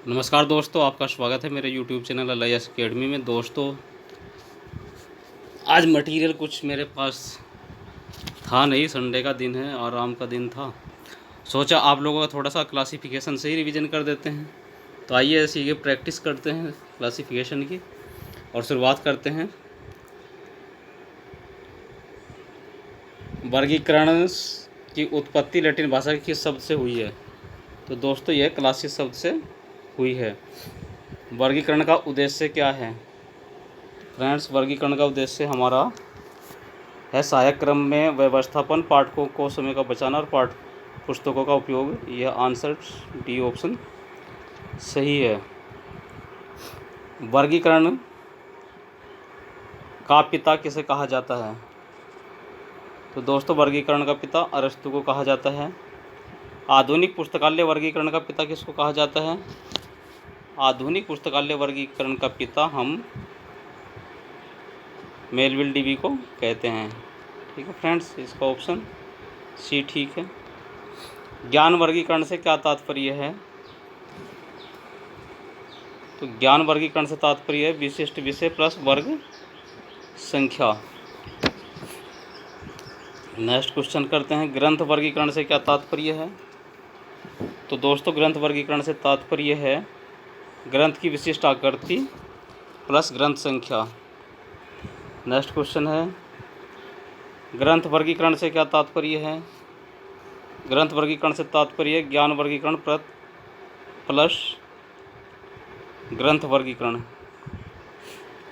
नमस्कार दोस्तों, आपका स्वागत है मेरे YouTube चैनल LIS अकेडमी में। दोस्तों, आज मटेरियल कुछ मेरे पास था नहीं। संडे का दिन है, आराम का दिन था। सोचा आप लोगों का थोड़ा सा क्लासिफिकेशन से ही रिवीजन कर देते हैं। तो आइए ऐसी ये प्रैक्टिस करते हैं क्लासिफिकेशन की और शुरुआत करते हैं। वर्गीकरण की उत्पत्ति लैटिन भाषा के किस शब्द से हुई है? तो दोस्तों, यह क्लासिस शब्द से हुई है। वर्गीकरण का उद्देश्य क्या है? फ्रेंड्स, वर्गीकरण का उद्देश्य हमारा है सहायक क्रम में व्यवस्थापन, पाठकों को समय का बचाना और पाठ पुस्तकों का उपयोग। यह आंसर डी ऑप्शन सही है। वर्गीकरण का पिता किसे कहा जाता है? तो दोस्तों, वर्गीकरण का पिता अरस्तु को कहा जाता है। आधुनिक पुस्तकालय वर्गीकरण का पिता किसको कहा जाता है? आधुनिक पुस्तकालय वर्गीकरण का पिता हम मेलविल डीबी को कहते हैं। ठीक है फ्रेंड्स, इसका ऑप्शन सी ठीक है। ज्ञान वर्गीकरण से क्या तात्पर्य है? तो ज्ञान वर्गीकरण से तात्पर्य है विशिष्ट विषय प्लस वर्ग संख्या। नेक्स्ट क्वेश्चन करते हैं, ग्रंथ वर्गीकरण से क्या तात्पर्य है? तो दोस्तों, ग्रंथ वर्गीकरण से तात्पर्य है ग्रंथ की विशिष्ट आकृति प्लस ग्रंथ संख्या। नेक्स्ट क्वेश्चन है, ग्रंथ वर्गीकरण से क्या तात्पर्य है? ग्रंथ वर्गीकरण से तात्पर्य ज्ञान वर्गीकरण प्लस ग्रंथ वर्गीकरण।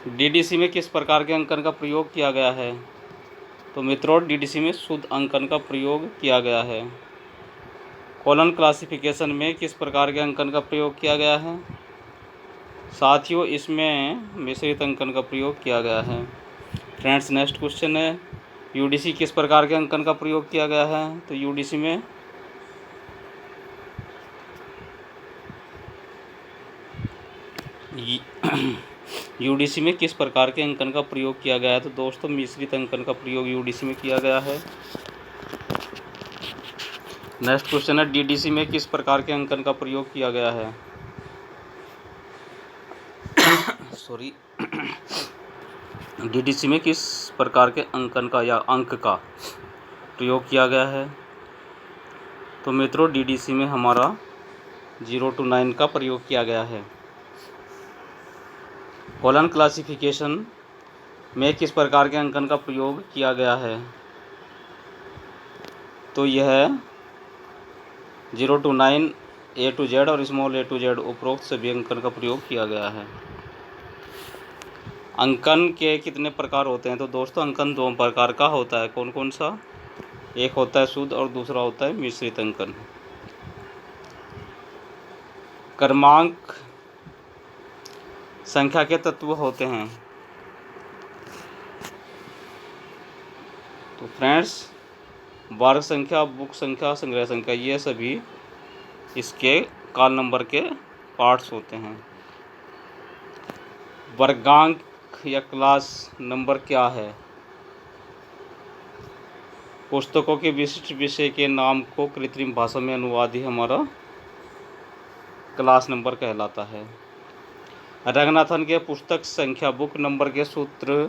डीडीसी में किस प्रकार के अंकन का प्रयोग किया गया है? तो मित्रों, डीडीसी में शुद्ध अंकन का प्रयोग किया गया है। कॉलन क्लासिफिकेशन में किस प्रकार के अंकन का प्रयोग किया गया है? साथियों, इसमें मिश्रित अंकन का प्रयोग किया गया है। फ्रेंड्स, नेक्स्ट क्वेश्चन है, यूडीसी किस प्रकार के अंकन का प्रयोग किया गया है? तो यूडीसी में यूडीसी में किस प्रकार के अंकन का प्रयोग किया गया है? तो दोस्तों, मिश्रित अंकन का प्रयोग यूडीसी में किया गया है। नेक्स्ट क्वेश्चन है, डीडीसी में किस प्रकार के अंकन का प्रयोग किया गया है? सॉरी डीडीसी में किस प्रकार के अंकन का या अंक का प्रयोग किया गया है? तो मित्रों, डीडीसी में हमारा 0 to 9 का प्रयोग किया गया है। कॉलन क्लासिफिकेशन में किस प्रकार के अंकन का प्रयोग किया गया है? तो यह 0 to 9 A to Z और स्मॉल a to Z उपरोक्त सभी अंकन का प्रयोग किया गया है। अंकन के कितने प्रकार होते हैं? तो दोस्तों, अंकन 2 प्रकार का होता है। कौन कौन सा? एक होता है शुद्ध और दूसरा होता है मिश्रित अंकन। क्रमांक संख्या के तत्व होते हैं। तो फ्रेंड्स, वर्ग संख्या, बुक संख्या, संग्रह संख्या, ये सभी इसके काल नंबर के पार्ट्स होते हैं। वर्गांक या क्लास नंबर क्या है? पुस्तकों के विशिष्ट विषय के नाम को कृत्रिम भाषा में अनुवाद ही हमारा क्लास नंबर कहलाता है। रंगनाथन के पुस्तक संख्या बुक नंबर के सूत्र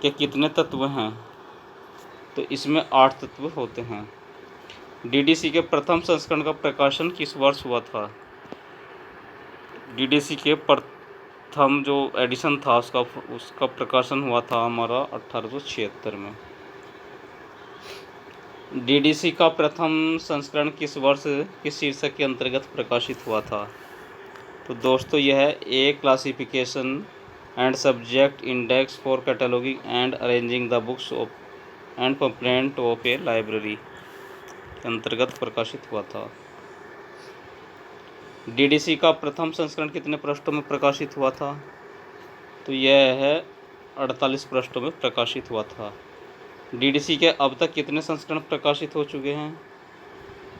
के कितने तत्व हैं? तो इसमें 8 तत्व होते हैं। डीडीसी के प्रथम संस्करण का प्रकाशन किस वर्ष हुआ था? डीडीसी के प्रथम जो एडिशन था उसका प्रकाशन हुआ था हमारा 1876 में। डीडीसी का प्रथम संस्करण किस वर्ष किस शीर्षक के अंतर्गत प्रकाशित हुआ था? तो दोस्तों, यह a classification and subject index for cataloguing and arranging the books of and pamphlet of a library के अंतर्गत प्रकाशित हुआ था। डीडीसी का प्रथम संस्करण कितने पृष्ठों में प्रकाशित हुआ था? तो यह है 48 पृष्ठों में प्रकाशित हुआ था। डीडीसी के अब तक कितने संस्करण प्रकाशित हो चुके हैं?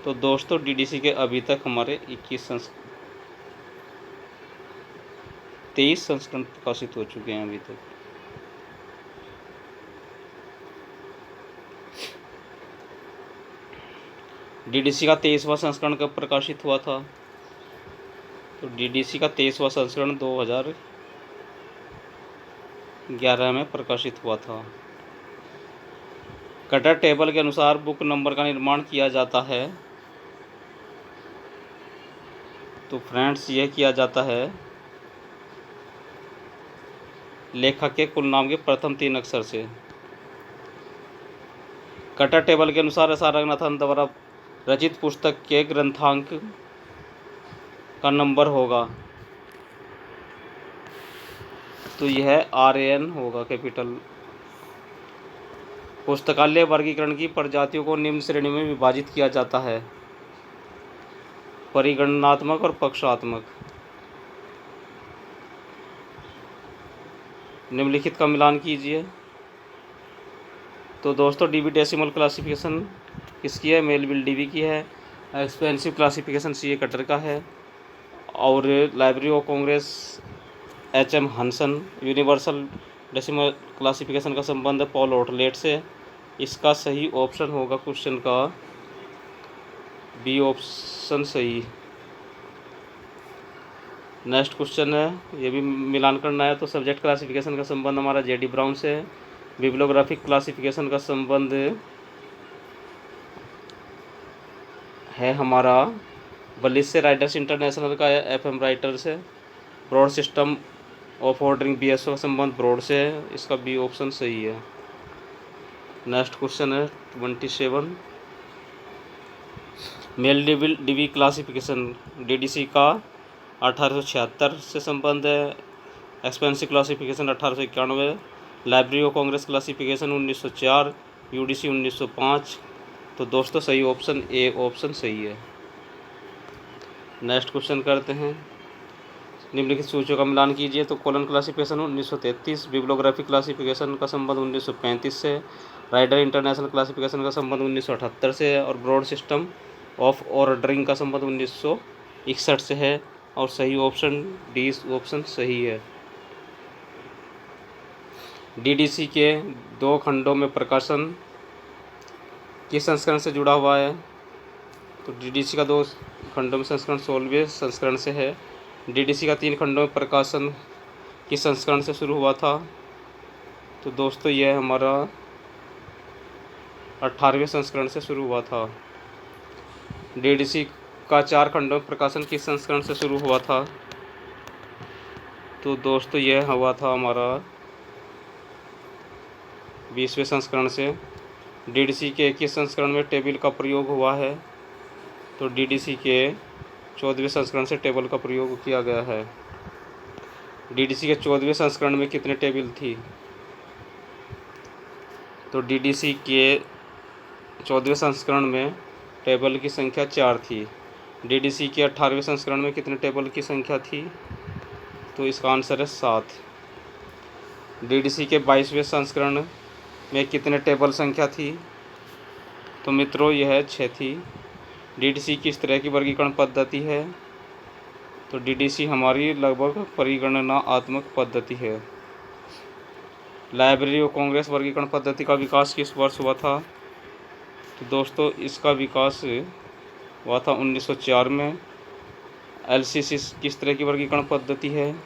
तो दोस्तों, डीडीसी के अभी तक हमारे 23 संस्करण प्रकाशित हो चुके हैं अभी तक। डीडीसी का 23वां संस्करण कब प्रकाशित हुआ था? तो डीडीसी का 23वां संस्करण 2011 में प्रकाशित हुआ था। कटर टेबल के अनुसार बुक नंबर का निर्माण किया जाता है। तो फ्रेंड्स यह किया जाता है लेखक के कुल नाम के प्रथम 3 अक्षर से। कटर टेबल के अनुसार एस आर रंगनाथन द्वारा रचित पुस्तक के ग्रंथांक का नंबर होगा। तो यह RAN होगा कैपिटल। पुस्तकालय वर्गीकरण की प्रजातियों को निम्न श्रेणी में विभाजित किया जाता है: परिगणनात्मक और पक्षात्मक। निम्नलिखित का मिलान कीजिए। तो दोस्तों डीबी डेसिमल क्लासिफिकेशन किसकी है? मेलविल डीबी की है। एक्सपेंसिव क्लासिफिकेशन CA कटर का है। और library of Congress HM Hanson. Universal decimal classification का संबंध पॉल ऑटलेट से। इसका सही ऑप्शन होगा क्वेश्चन का B ऑप्शन सही। नेक्स्ट क्वेश्चन है, ये भी मिलान करना है। तो सब्जेक्ट क्लासिफिकेशन का संबंध हमारा JD ब्राउन से है। बिब्लियोग्राफिक क्लासिफिकेशन का संबंध है हमारा बलिस से। राइटर्स इंटरनेशनल का FM राइटर से। Broad system of ordering BSO का संबंध ब्रॉड से है। इसका B ऑप्शन सही है। नेक्स्ट क्वेश्चन है 27। मेलविल डीबी क्लासिफिकेशन DDC का 1876 से संबंध है। Expensive classification 1891। Library of Congress classification 1904। UDC 1905। तो दोस्तों सही ऑप्शन A ऑप्शन सही है। नेक्स्ट क्वेश्चन करते हैं। निम्नलिखित सूचियों का मिलान कीजिए। तो कॉलन क्लासिफिकेशन 1933। बिब्लियोग्राफिक क्लासिफिकेशन का संबंध 1935 से। राइडर इंटरनेशनल क्लासिफिकेशन का संबंध 1978 से है। और ब्रॉड सिस्टम ऑफ ऑर्डरिंग का संबंध 1961 से है। और सही ऑप्शन D ऑप्शन सही है। DDC के 2 खंडों में प्रकाशन किस संस्करण से जुड़ा हुआ है? तो DDC का 2 खंडों में संस्करण 16वें संस्करण से है। DDC का 3 खंडों में प्रकाशन किस संस्करण से शुरू हुआ था? तो दोस्तों यह हमारा 18वें संस्करण से शुरू हुआ था। DDC का 4 खंडों में प्रकाशन किस संस्करण से शुरू हुआ था? तो दोस्तों यह हुआ था हमारा 20वें संस्करण से। DDC के किस संस्करण में टेबल का प्रयोग हुआ है? तो DDC के 14वें संस्करण से टेबल का प्रयोग किया गया है। DDC के 14वें संस्करण में कितने टेबल थी? तो DDC के 14वें संस्करण में टेबल की संख्या 4 थी। DDC के 18वें संस्करण में कितने टेबल की संख्या थी? तो इसका आंसर है 7। DDC के 22वें संस्करण में कितने टेबल संख्या थी? तो मित्रों यह 6 थी। DDC किस तरह की वर्गीकरण पद्धति है? तो DDC हमारी लगभग परिगणनात्मक पद्धति है। लाइब्रेरी ऑफ कांग्रेस वर्गीकरण पद्धति का विकास किस वर्ष हुआ था? तो दोस्तों इसका विकास हुआ था 1904 में। LCC किस तरह की वर्गीकरण पद्धति है?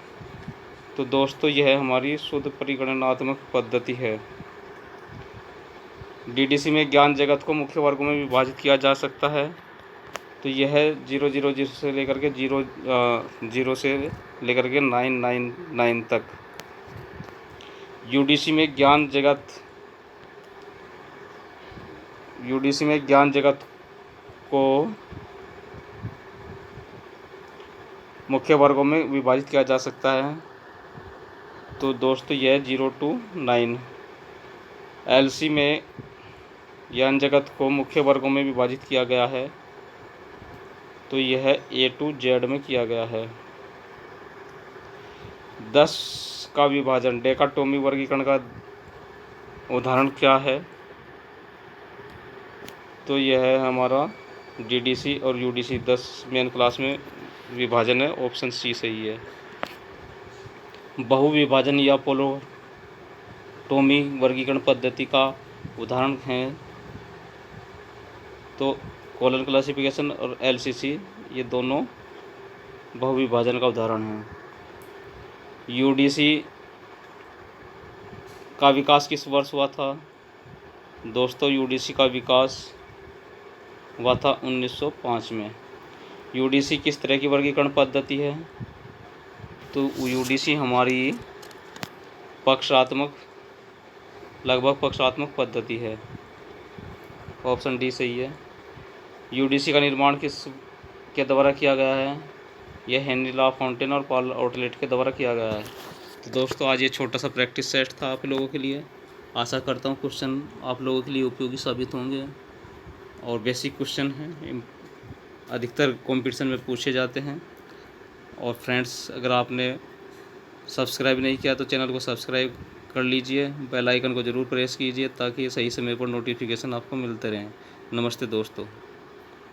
तो दोस्तों यह हमारी शुद्ध परिगणनात्मक पद्धति है। DDC में ज्ञान जगत को मुख्य वर्गों में विभाजित किया जा सकता है। तो यह 000 से लेकर के 0 से लेकर के 999 तक। UDC में ज्ञान जगत को मुख्य वर्गों में विभाजित किया जा सकता है। तो दोस्तों यह 0 to 9। LC में ज्ञान जगत को मुख्य वर्गों में विभाजित किया गया है। तो यह A to Z में किया गया है। 10 का विभाजन डेकाटोमी वर्गीकरण का उदाहरण क्या है? तो यह है हमारा DDC और UDC 10 मेन क्लास में विभाजन है। ऑप्शन C सही है। बहुविभाजन या पोलोटोमी वर्गीकरण पद्धति का उदाहरण है। तो कॉलन क्लासिफिकेशन और LCC ये दोनों बहुविभाजन का उदाहरण है। यूडीसी का विकास किस वर्ष हुआ था? दोस्तों यूडीसी का विकास हुआ था 1905 में। यूडीसी किस तरह की वर्गीकरण पद्धति है? तो यूडीसी हमारी लगभग पक्षात्मक पद्धति है। ऑप्शन डी सही है। यूडीसी का निर्माण किस के द्वारा किया गया है? यह हेनरी ला फाउंटेन और पॉल आउटलेट के द्वारा किया गया है। तो दोस्तों आज ये छोटा सा प्रैक्टिस सेट था आप लोगों के लिए। आशा करता हूँ क्वेश्चन आप लोगों के लिए उपयोगी साबित होंगे और बेसिक क्वेश्चन हैं, अधिकतर कंपटीशन में पूछे जाते हैं। और फ्रेंड्स अगर आपने सब्सक्राइब नहीं किया तो चैनल को सब्सक्राइब कर लीजिए, बेल आइकन को ज़रूर प्रेस कीजिए ताकि सही समय पर नोटिफिकेशन आपको मिलते रहें। नमस्ते दोस्तों।